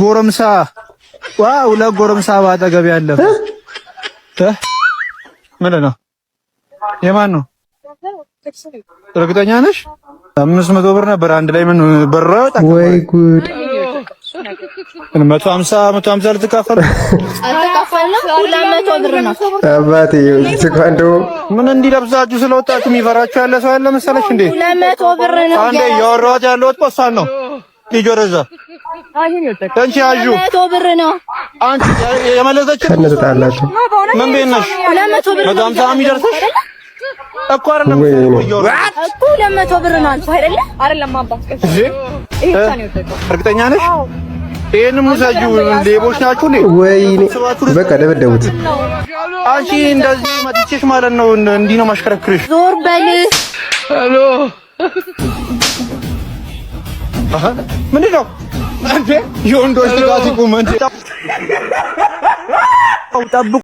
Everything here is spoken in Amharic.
ጎረምሳ ዋው ለጎረምሳ ባጠገብ ያለ ምንድን ነው? የማን ነው? እርግጠኛ ነሽ? 500 ብር ነበር አንድ ላይ ምን ብር ወይ ጉድ 150 ልትካፈል አልተካፈልንም 200 ብር ነው አባቴ ስኳንዶ ምን እንዲለብሳችሁ ስለወጣችሁ የሚፈራችሁ ያለ ሰው ያለ መሰለሽ እንዴ 200 ብር ነው አንዴ ያወራሁት ያለሁት ቆሳን ነው ይጆረዛ አንቺ አጁ 200 ብር ነው አንቺ የመለሰች ከነጣላችሁ ምን ቤነሽ 200 ብር ነው 150 የሚደርሰሽ እኮ አይደለም እኮ 200 ብር ነው አንቺ አይደለም አባ እርግጠኛ ነሽ? ይሄንን ሙሳጁ ሌቦች ናችሁ እንዴ? ወይኔ በቃ ደበደቡት። አንቺ እንደዚህ መጥቼሽ ማለት ነው እንዲህ ነው ማሽከረክርሽ። ዞር በል። ሄሎ አሃ ምንድን ነው አንተ የወንዶች ጋር ሲቆም እንዴ?